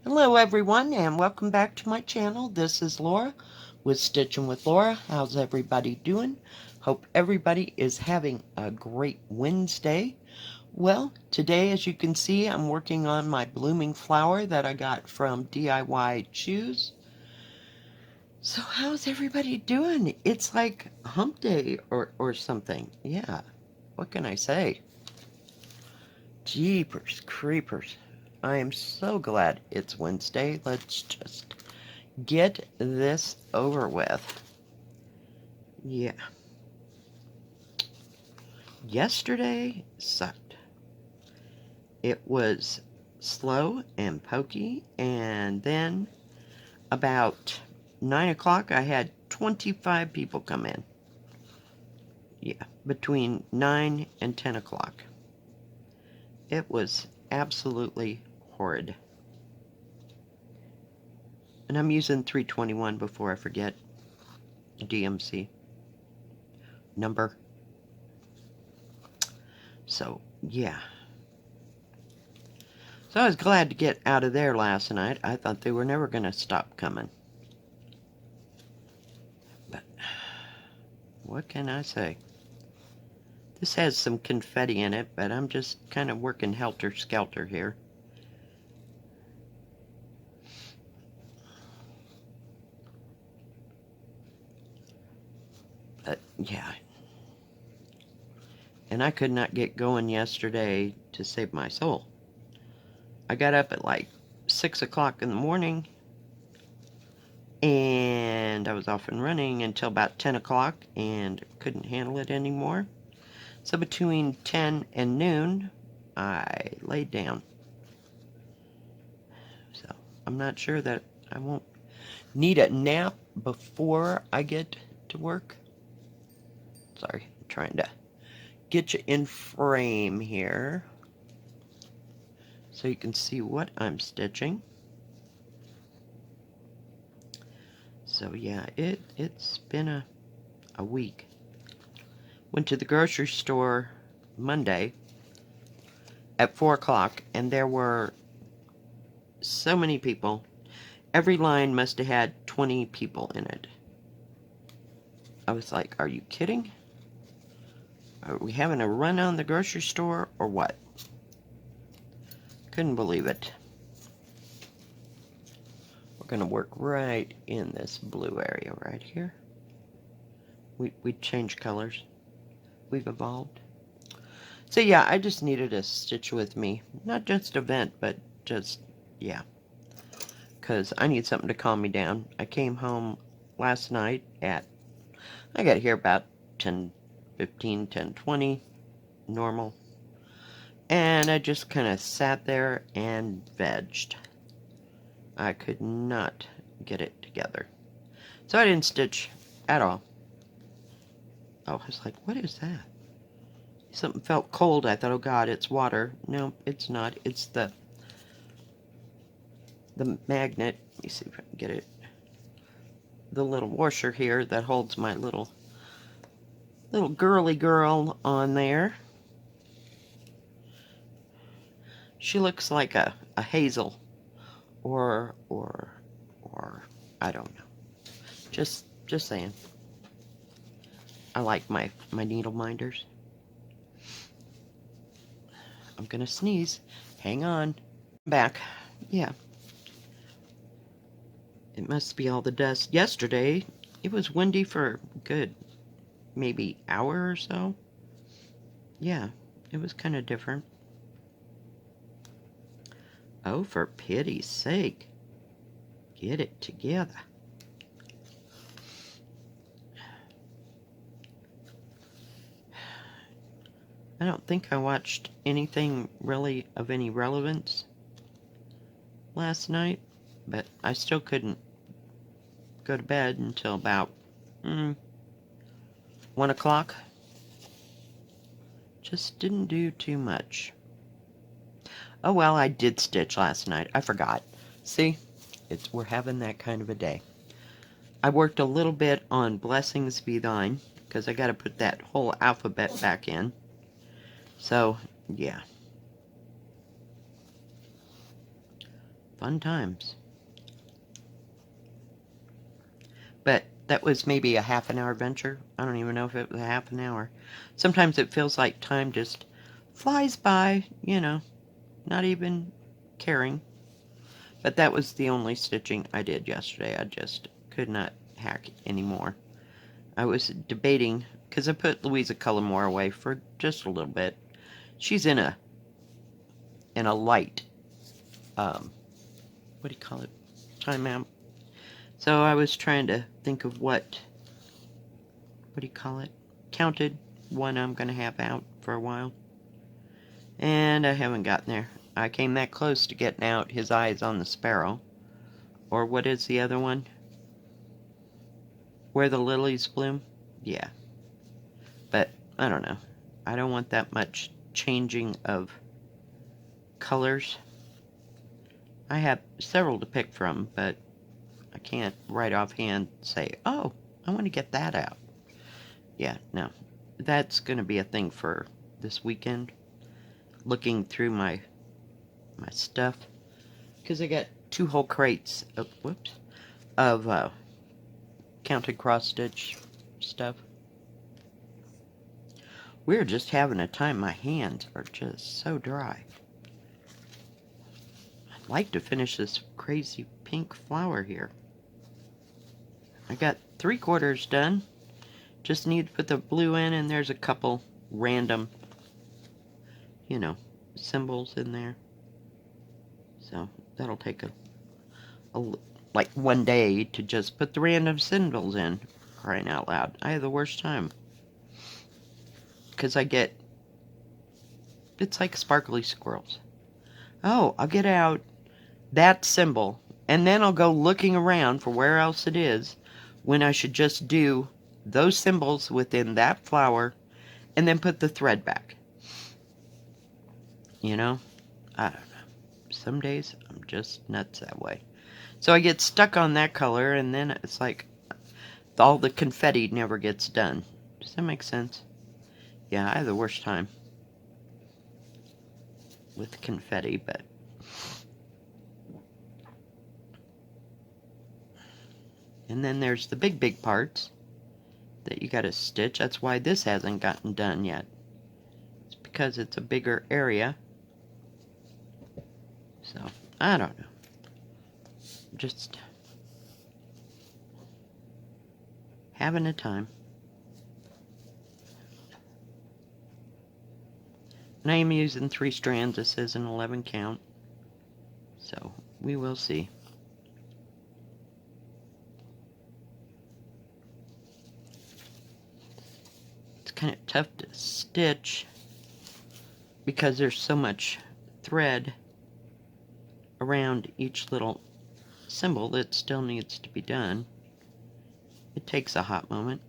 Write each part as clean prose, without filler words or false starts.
Hello everyone and welcome back to my channel. This is Laura with Stitchin with Laura. How's everybody doing? Hope everybody is having a great Wednesday. Well, today as you can see I'm working on my blooming flower that I got from DIYChoose. So how's everybody doing? It's like hump day or something. Yeah, what can I say? Jeepers creepers. I am so glad it's Wednesday. Let's just get this over with. Yeah. Yesterday sucked. It was slow and pokey, and then about 9 o'clock I had 25 people come in. Yeah, between 9 and 10 o'clock. It was absolutely horrid. And I'm using 321 before I forget. DMC number. So, yeah. So I was glad to get out of there last night. I thought they were never going to stop coming. But what can I say? This has some confetti in it, but I'm just kind of working helter-skelter here. But, yeah. And I could not get going yesterday to save my soul. I got up at like 6 o'clock in the morning, and I was off and running until about 10 o'clock, and couldn't handle it anymore. So between 10 and noon, I laid down. So I'm not sure that I won't need a nap before I get to work. Sorry, I'm trying to get you in frame here so you can see what I'm stitching. So yeah, it's been a week. Went to the grocery store Monday at 4 o'clock, and there were so many people. Every line must have had 20 people in it. I was like, are you kidding? Are we having a run on the grocery store or what? Couldn't believe it. We're going to work right in this blue area right here. We changed colors. We've evolved. So yeah, I just needed a stitch with me. Not just a vent, but just, yeah. Because I need something to calm me down. I came home last night at, I got here about 10:15, 10:20, normal. And I just kind of sat there and vegged. I could not get it together. So I didn't stitch at all. Oh, I was like, what is that? Something felt cold. I thought, oh God, it's water. No, it's not. It's the magnet. Let me see if I can get it. The little washer here that holds my little girly girl on there. She looks like a hazel or I don't know. Just saying. I like my needle minders. I'm gonna sneeze. Hang on. Back. Yeah. It must be all the dust. Yesterday, it was windy for good maybe hour or so. Yeah, it was kind of different. Oh, for pity's sake. Get it together. I don't think I watched anything really of any relevance last night, but I still couldn't go to bed until about 1 o'clock. Just didn't do too much. Oh well, I did stitch last night. I forgot. See, we're having that kind of a day. I worked a little bit on Blessings Be Thine, because I got to put that whole alphabet back in. So, yeah. Fun times. But that was maybe a half an hour venture. I don't even know if it was a half an hour. Sometimes it feels like time just flies by, not even caring. But that was the only stitching I did yesterday. I just could not hack anymore. I was debating, because I put Louisa Cullimore away for just a little bit. She's in a light, what do you call it, timeout. So I was trying to think of what do you call it, counted one I'm going to have out for a while. And I haven't gotten there. I came that close to getting out His Eyes on the Sparrow. Or what is the other one? Where the Lilies Bloom? Yeah. But, I don't know. I don't want that much changing of colors. I have several to pick from, but I can't right offhand say, oh, I want to get that out. Yeah, no. That's going to be a thing for this weekend. Looking through my stuff. Because I got 2 whole crates of counted cross-stitch stuff. We're just having a time. My hands are just so dry. I'd like to finish this crazy pink flower here. I got 3/4 done. Just need to put the blue in, and there's a couple random, symbols in there. So that'll take like 1 day to just put the random symbols in. Crying out loud. I have the worst time. Because it's like sparkly squirrels. Oh, I'll get out that symbol, and then I'll go looking around for where else it is, when I should just do those symbols within that flower, and then put the thread back. I don't know. Some days I'm just nuts that way. So I get stuck on that color, and then it's like all the confetti never gets done. Does that make sense? Yeah, I have the worst time with confetti, but and then there's the big parts that you gotta stitch. That's why this hasn't gotten done yet. It's because it's a bigger area. So, I don't know. Just having a time. And I am using 3 strands. This is an 11 count. So, we will see. It's kind of tough to stitch because there's so much thread around each little symbol that still needs to be done. It takes a hot moment.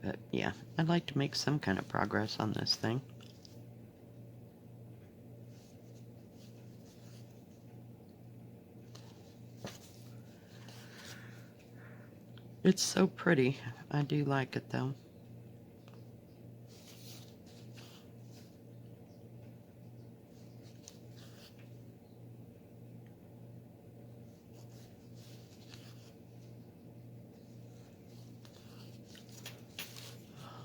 But yeah, I'd like to make some kind of progress on this thing. It's so pretty. I do like it though.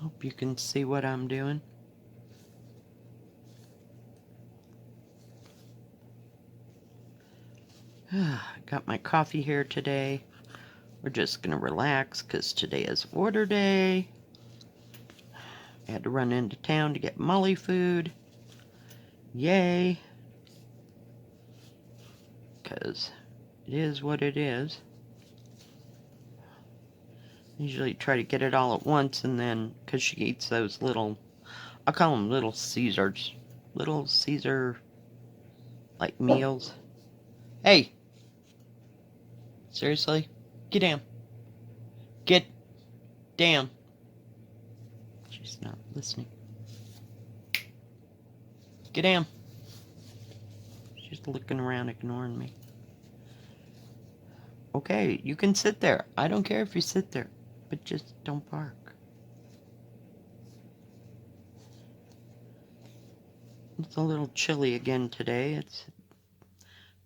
Hope you can see what I'm doing. Got my coffee here today. We're just gonna relax because today is order day. I had to run into town to get Molly food. Yay. Because it is what it is. Usually try to get it all at once, and then, because she eats those little, I call them Little Caesars. Little Caesar, like, meals. Hey! Seriously? Get down. Get down. She's not listening. Get down. She's looking around, ignoring me. Okay, you can sit there. I don't care if you sit there, but just don't bark. It's a little chilly again today. It's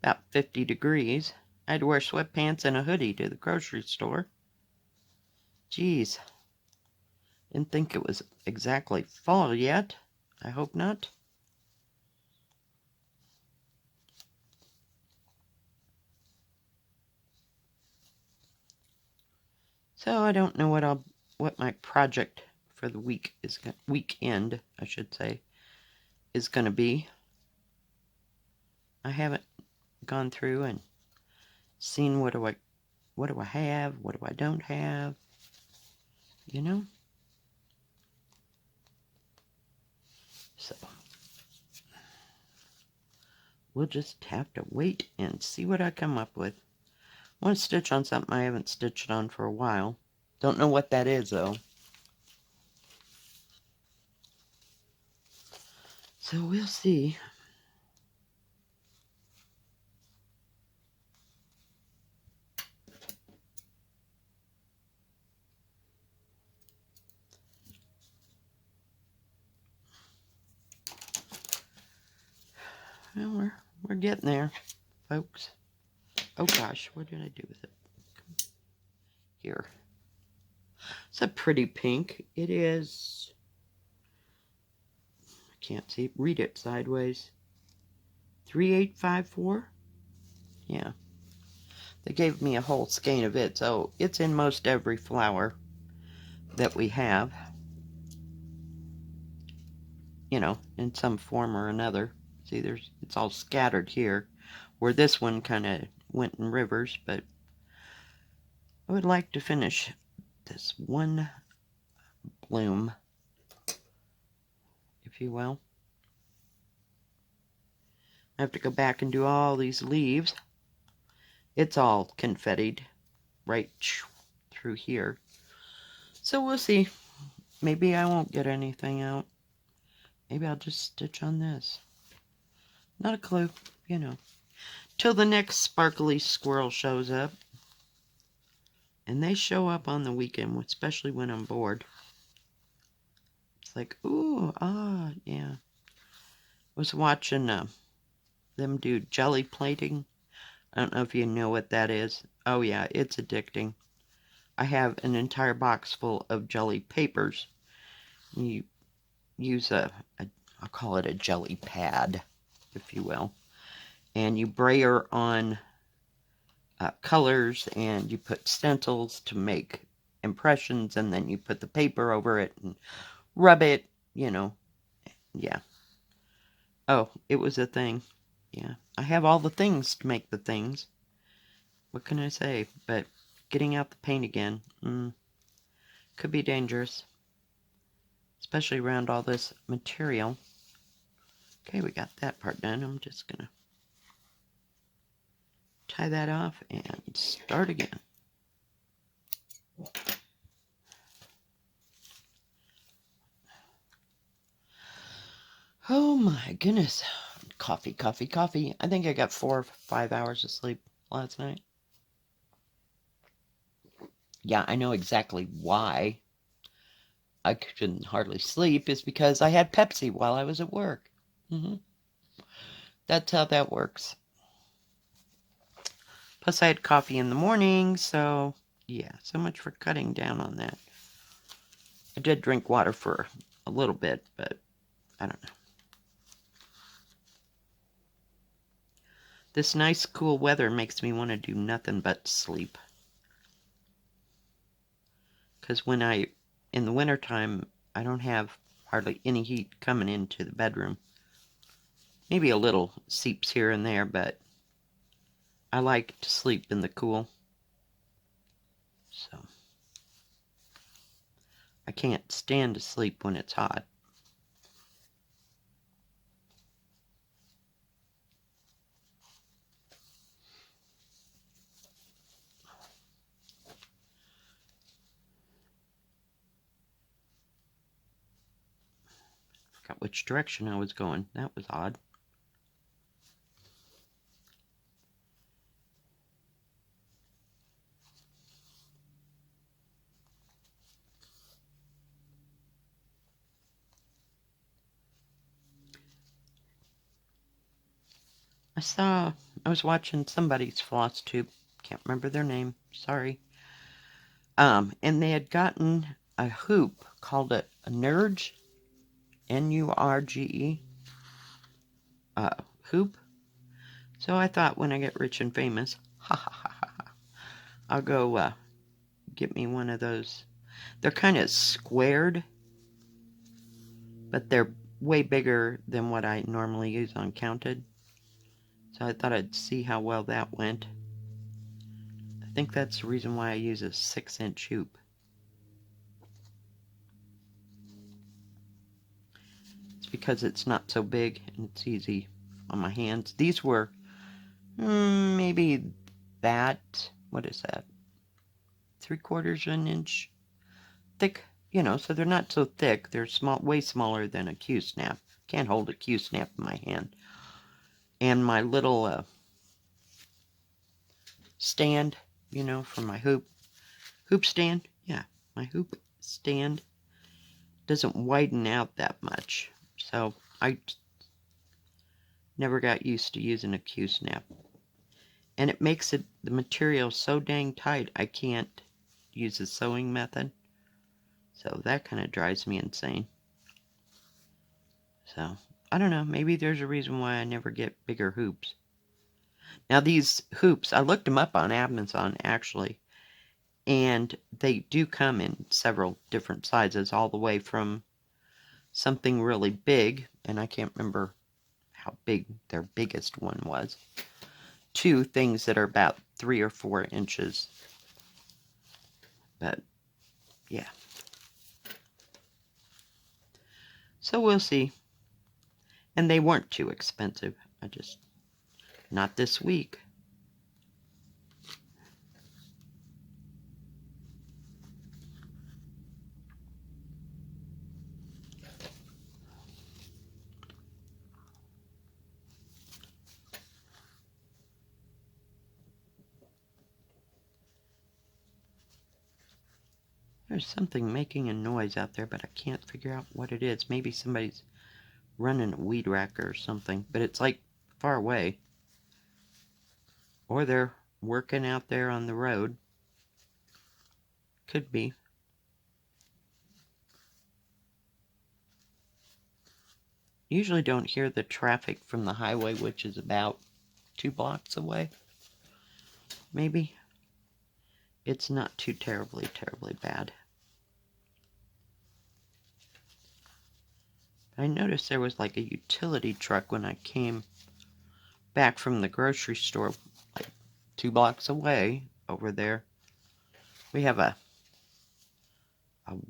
about 50 degrees. I had to wear sweatpants and a hoodie to the grocery store. Jeez. Didn't think it was exactly fall yet. I hope not. So I don't know what my project for the weekend, I should say, is going to be. I haven't gone through and seen what do I have, what do I don't have, you know? So we'll just have to wait and see what I come up with. I want to stitch on something I haven't stitched on for a while. Don't know what that is, though. So we'll see. Well, we're getting there, folks. Oh gosh, what did I do with it? Here. It's a pretty pink. It is. I can't see. Read it sideways. 3854. Yeah. They gave me a whole skein of it, so it's in most every flower that we have. You know, in some form or another. See, it's all scattered here, where this one kind of went in rivers, but I would like to finish this one bloom, if you will. I have to go back and do all these leaves. It's all confettied right through here. So we'll see. Maybe I won't get anything out. Maybe I'll just stitch on this. Not a clue, you know. Till the next sparkly squirrel shows up. And they show up on the weekend, especially when I'm bored. It's like, ooh, yeah. Was watching them do jelly plating. I don't know if you know what that is. Oh yeah, it's addicting. I have an entire box full of jelly papers. You use I'll call it a jelly pad, if you will. And you brayer on colors, and you put stencils to make impressions, and then you put the paper over it and rub it, you know. Yeah. Oh, it was a thing. Yeah. I have all the things to make the things. What can I say? But getting out the paint again, could be dangerous. Especially around all this material. Okay, we got that part done. I'm just going to tie that off and start again. Oh my goodness. Coffee, coffee, coffee. I think I got 4 or 5 hours of sleep last night. Yeah, I know exactly why I couldn't hardly sleep is because I had Pepsi while I was at work. That's how that works. Plus I had coffee in the morning, so yeah, so much for cutting down on that. I did drink water for a little bit, but I don't know. This nice cool weather makes me want to do nothing but sleep. Because in the wintertime, I don't have hardly any heat coming into the bedroom. Maybe a little seeps here and there, but I like to sleep in the cool. So I can't stand to sleep when it's hot. Forgot which direction I was going. That was odd. I was watching somebody's floss tube. Can't remember their name. Sorry. And they had gotten a hoop, called it a Nurge, Nurge, hoop. So I thought when I get rich and famous, ha ha ha ha, I'll go get me one of those. They're kind of squared, but they're way bigger than what I normally use on Counted. So I thought I'd see how well that went. I think that's the reason why I use a 6-inch hoop. It's because it's not so big and it's easy on my hands. These were maybe that, what is that? 3/4 inch thick, so they're not so thick. They're small, way smaller than a Q-snap. Can't hold a Q-snap in my hand. And my little stand, for my hoop stand. Yeah, my hoop stand doesn't widen out that much. So I never got used to using a Q-snap. And it makes the material so dang tight I can't use the sewing method. So that kind of drives me insane. So, I don't know. Maybe there's a reason why I never get bigger hoops. Now these hoops, I looked them up on Amazon actually. And they do come in several different sizes, all the way from something really big, and I can't remember how big their biggest one was, to things that are about 3 or 4 inches. But, yeah. So we'll see. And they weren't too expensive. Not this week. There's something making a noise out there, but I can't figure out what it is. Maybe somebody's running a weed whacker or something, but it's like far away. Or they're working out there on the road. Could be. Usually don't hear the traffic from the highway, which is about 2 blocks away. Maybe. It's not too terribly bad. I noticed there was like a utility truck when I came back from the grocery store, like 2 blocks away over there. We have a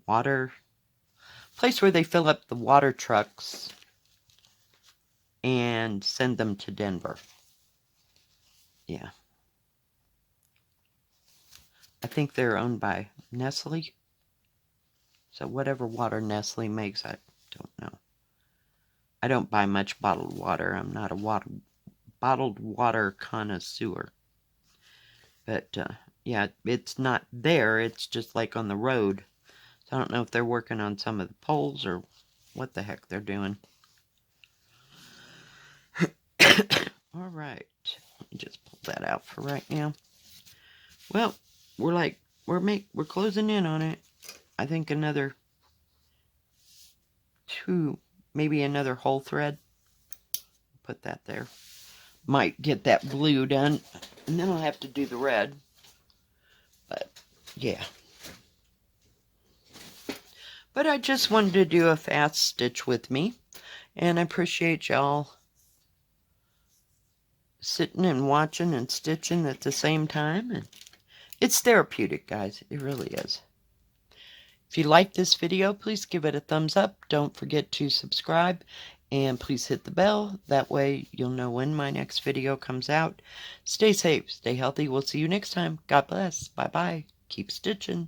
water place where they fill up the water trucks and send them to Denver. Yeah. I think they're owned by Nestle. So whatever water Nestle makes, I don't know. I don't buy much bottled water. I'm not a bottled water connoisseur. But, yeah, it's not there. It's just like on the road. So I don't know if they're working on some of the poles or what the heck they're doing. All right. Let me just pull that out for right now. Well, we're closing in on it. I think another 2, maybe another whole thread. Put that there. Might get that blue done, and then I'll have to do the red. But, yeah. But I just wanted to do a fast stitch with me, and I appreciate y'all sitting and watching and stitching at the same time. And it's therapeutic, guys. It really is. If you like this video, please give it a thumbs up. Don't forget to subscribe, and please hit the bell. That way you'll know when my next video comes out. Stay safe, stay healthy. We'll see you next time. God bless. Bye-bye. Keep stitching.